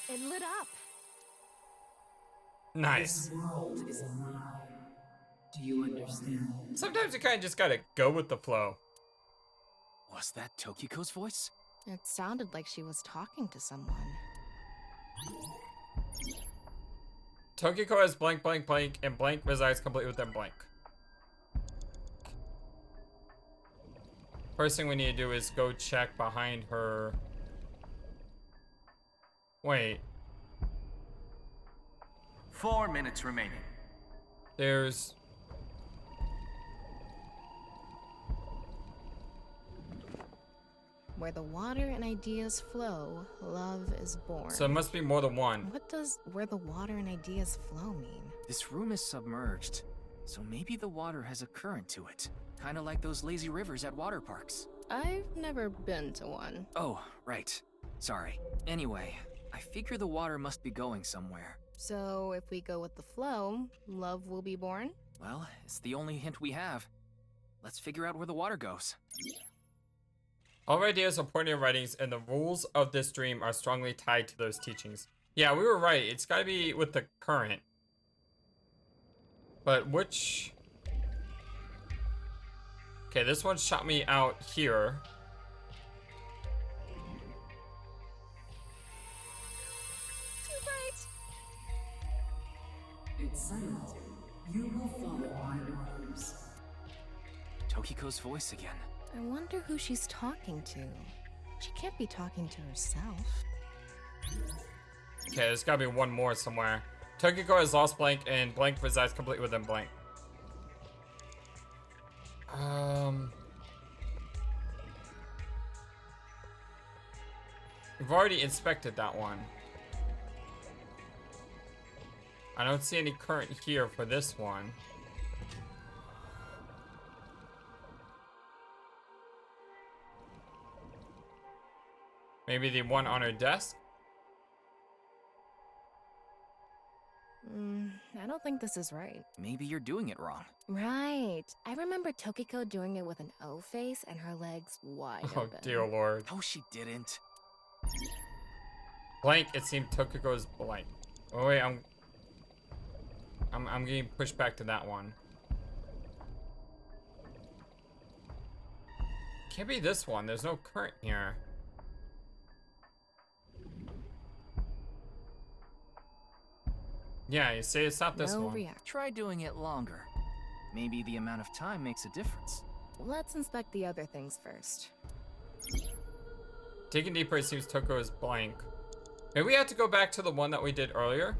It lit up. Nice. World is alive. Do you understand? Sometimes you kind of just gotta go with the flow. Was that Tokiko's voice? It sounded like she was talking to someone. Tokiko has blank, blank, blank, and blank resides completely within blank. First thing we need to do is go check behind her. Wait. 4 minutes remaining. There's... Where the water and ideas flow, love is born. So it must be more than one. What does where the water and ideas flow mean? This room is submerged, so maybe the water has a current to it. Kinda like those lazy rivers at water parks. I've never been to one. Oh, right. Sorry. Anyway, I figure the water must be going somewhere. So if we go with the flow, love will be born? Well, it's the only hint we have. Let's figure out where the water goes. All ideas are pointing in writings, and the rules of this dream are strongly tied to those teachings. Yeah, we were right. It's gotta be with the current. But which... Okay, this one shot me out here. Too bright. It's silent. You will follow my orders. Tokiko's voice again. I wonder who she's talking to. She can't be talking to herself. Okay, there's gotta be one more somewhere. Tokiko has lost Blank, and Blank resides completely within Blank. We've already inspected that one. I don't see any current here for this one. Maybe the one on her desk? I don't think this is right. Maybe you're doing it wrong. Right. I remember Tokiko doing it with an O face and her legs wide Oh open. dear lord. No, she didn't. Blank, it seemed Tokiko's blank. Oh wait, I'm getting pushed back to that one. Can't be this one. There's no current here. Yeah, you say it's not this No one. react. Try doing it longer. Maybe the amount of time makes a difference. Let's inspect the other things first. Digging deeper, it seems Tokiko is blank. Maybe we have to go back to the one that we did earlier.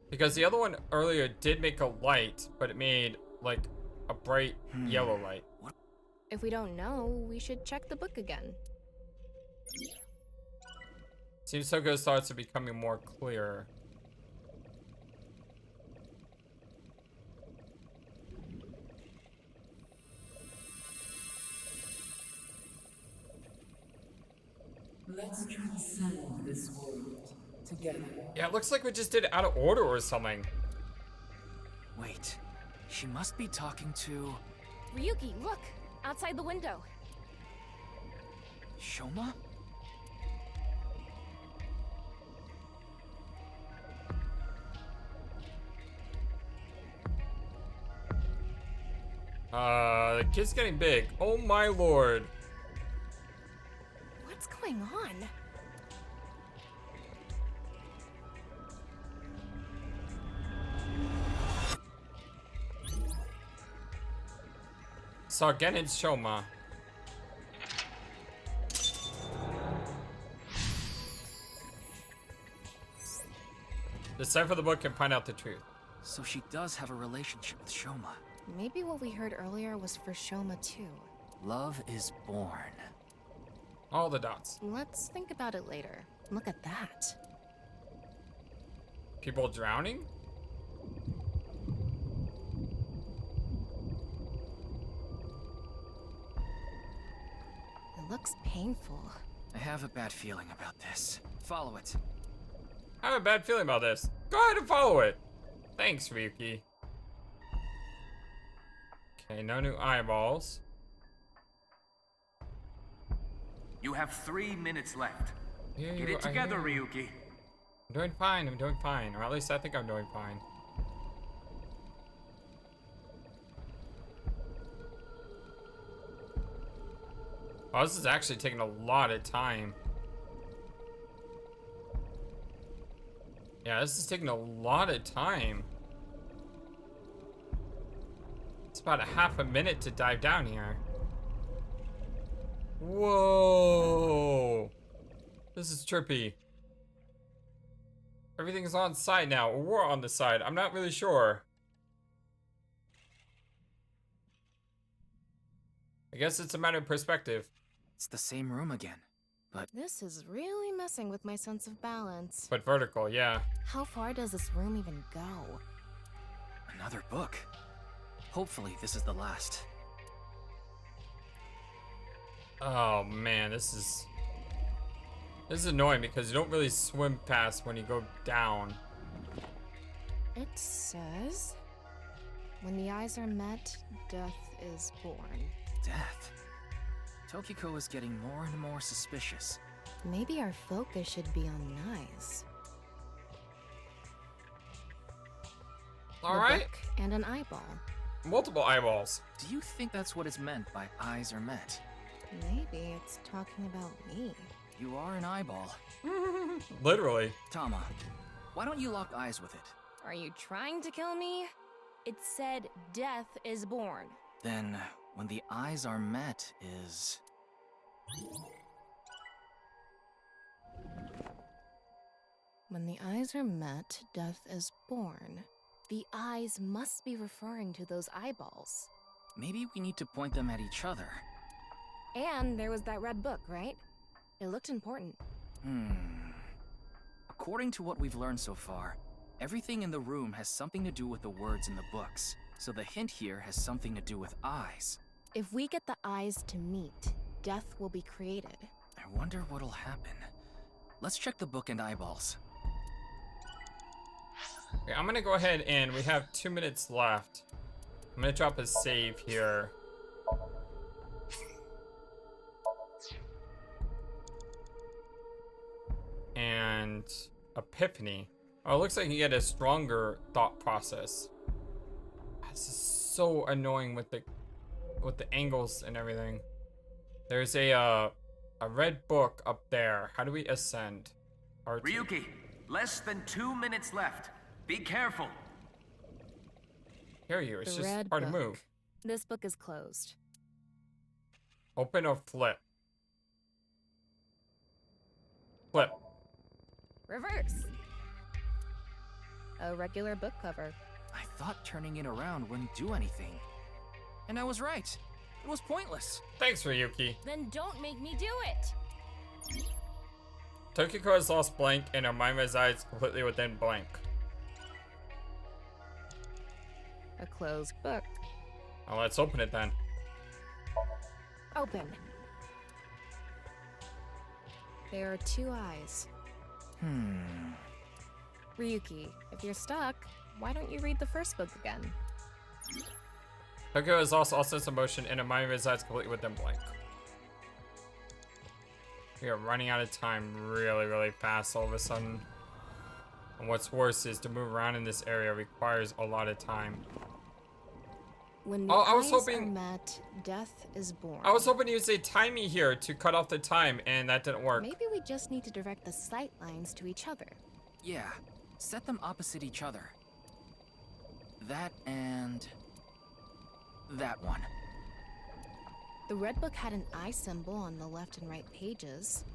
Because the other one earlier did make a light, but it made like a bright yellow light. If we don't know, we should check the book again. Seems Tokiko's thoughts are becoming more clear. Let's transcend this world together. Yeah, it looks like we just did it out of order or something. Wait, she must be talking to... Ryuki, look! Outside the window. Shoma? The kid's getting big. Oh my lord. What's going on? Saw Genin's Shoma. Decipher the book and find out the truth. So she does have a relationship with Shoma. Maybe what we heard earlier was for Shoma too. Love is born. All the dots. Let's think about it later. Look at that. People drowning? It looks painful. I have a bad feeling about this. Follow it. I have a bad feeling about this. Go ahead and follow it. Thanks, Ryuki. Okay, no new eyeballs. You have 3 minutes left. Here Get you it are together, here. Ryuki. I'm doing fine, I'm doing fine. Or at least I think I'm doing fine. Oh, this is actually taking a lot of time. Yeah, this is taking a lot of time. It's about a half a minute to dive down here. Whoa! This is trippy. Everything's on side now, or we're on the side. I'm not really sure. I guess it's a matter of perspective. It's the same room again, but... This is really messing with my sense of balance. But vertical, yeah. How far does this room even go? Another book. Hopefully this is the last. Oh man, this is annoying because you don't really swim past when you go down. It says, when the eyes are met, death is born. Death? Tokiko is getting more and more suspicious. Maybe our focus should be on Nice. All right. Book and an eyeball. Multiple eyeballs. Do you think that's what is meant by eyes are met? Maybe it's talking about me. You are an eyeball. Literally. Tama, why don't you lock eyes with it? Are you trying to kill me? It said death is born. Then, when the eyes are met is... When the eyes are met, death is born. The eyes must be referring to those eyeballs. Maybe we need to point them at each other. And there was that red book, right? It looked important. According to what we've learned so far, everything in the room has something to do with the words in the books. So the hint here has something to do with eyes. If we get the eyes to meet, death will be created. I wonder what'll happen. Let's check the book and eyeballs. Okay, I'm gonna go ahead and we have 2 minutes left. I'm gonna drop a save here. And epiphany. Oh, it looks like you get a stronger thought process. This is so annoying with the angles and everything. There's a red book up there. How do we ascend? R2. Ryuki, less than 2 minutes left. Be careful. Hear you. It's The just red hard to book. move. This book is closed. Open or flip? Flip. Reverse. A regular book cover. I thought turning it around wouldn't do anything. And I was right. It was pointless. Thanks, Ryuki. Then don't make me do it. Tokiko has lost blank and her mind resides completely within blank. A closed book. Well, let's open it then. Open. There are two eyes. Ryuki, if you're stuck, why don't you read the first book again? Tokiko has lost all sense of motion and her mind resides completely within blank. We are running out of time really, really fast all of a sudden. And what's worse is to move around in this area requires a lot of time. When the I was eyes hoping- are met, death is born. I was hoping you'd say timey here to cut off the time, and that didn't work. Maybe we just need to direct the sight lines to each other. Yeah, set them opposite each other. That and... that one. The red book had an eye symbol on the left and right pages.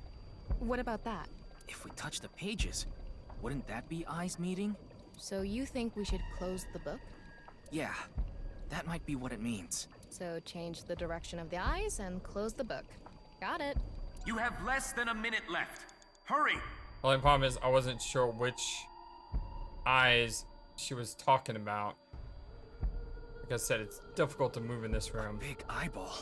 What about that? If we touch the pages, wouldn't that be eyes meeting? So you think we should close the book? Yeah, that might be what it means. So change the direction of the eyes and close the book. Got it. You have less than a minute left. Hurry! The only problem is I wasn't sure which eyes she was talking about. Like I said, it's difficult to move in this room. Big eyeball.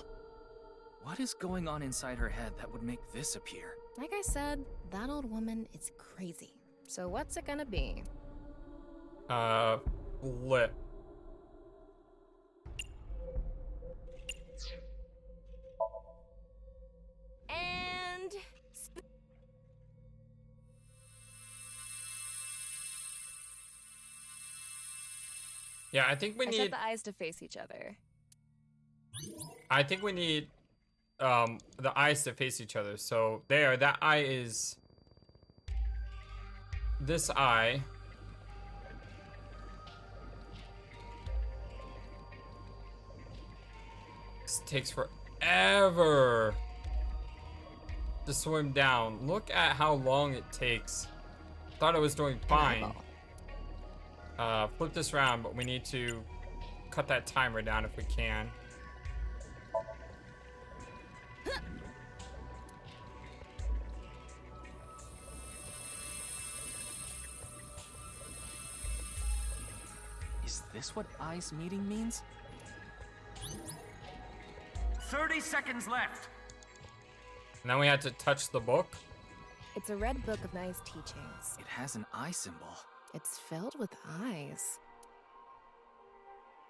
What is going on inside her head that would make this appear? Like I said, that old woman is crazy. So what's it gonna be? Flip. And Yeah, I think we I need. set the eyes to face each other. I think we need the eyes to face each other. So there, that eye is this eye. This takes forever to swim down. Look at how long it takes. Thought I was doing fine. Flip this round, but we need to cut that timer down if we can. Is this what eyes meeting means? 30 seconds left. And then we had to touch the book. It's a red book of nice teachings. It has an eye symbol. It's filled with eyes.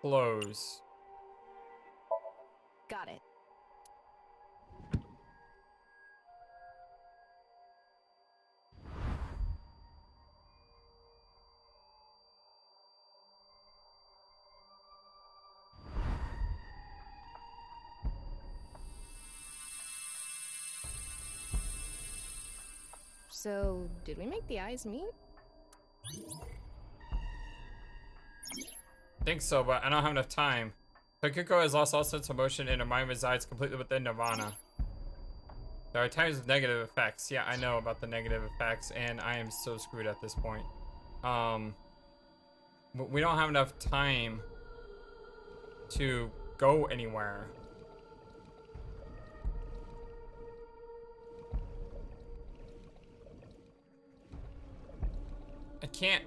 Close. Got it. So, did we make the eyes meet? I think so, but I don't have enough time. Tokiko has lost all sense of motion and her mind resides completely within nirvanA. There are times of negative effects. Yeah, I know about the negative effects, and I am so screwed at this point. We don't have enough time to go anywhere. I can't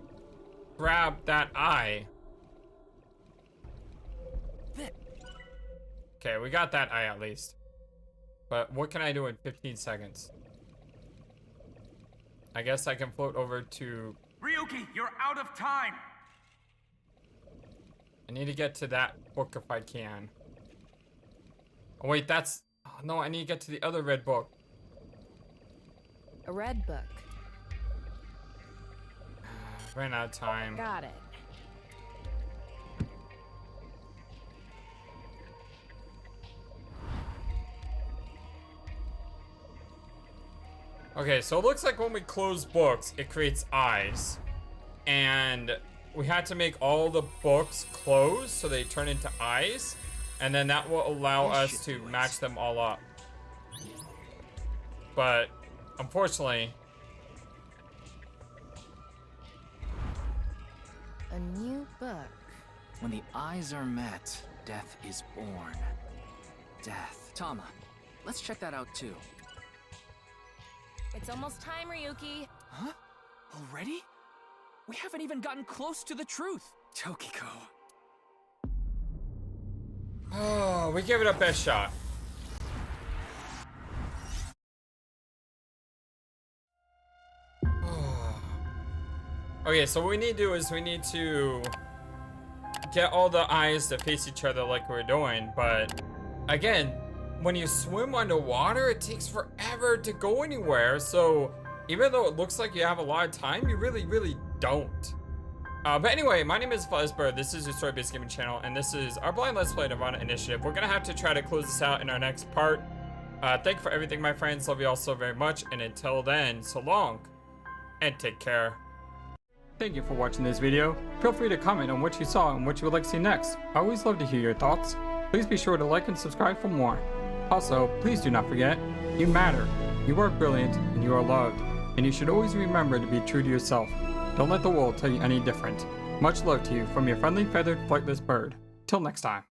grab that eye. Okay, we got that eye at least. But what can I do in 15 seconds? I guess I can float over to... Ryuki, you're out of time! I need to get to that book if I can. Oh wait, that's... Oh, no, I need to get to the other red book. A red book. Ran out of time. Got it. Okay, so it looks like when we close books, it creates eyes. And we had to make all the books close so they turn into eyes. And then that will allow us to match them all up. But, unfortunately... A new book. When the eyes are met, death is born. Death. Tama, let's check that out too. It's almost time, Ryuki. Huh? Already? We haven't even gotten close to the truth. Tokiko. Oh, we give it our best shot. Okay, so what we need to do is we need to get all the eyes to face each other like we're doing, but again, when you swim underwater, it takes forever to go anywhere, so even though it looks like you have a lot of time, you really don't. But anyway, my name is FlightlessBird, this is your story-based gaming channel, and this is our blind Let's Play nirvanA initiative. We're gonna have to try to close this out in our next part. Thank you for everything, my friends, love you all so very much, and until then, so long, and take care. Thank you for watching this video. Feel free to comment on what you saw and what you would like to see next. I always love to hear your thoughts. Please be sure to like and subscribe for more. Also, please do not forget, you matter, you are brilliant, and you are loved. And you should always remember to be true to yourself. Don't let the world tell you any different. Much love to you from your friendly feathered flightless bird. Till next time.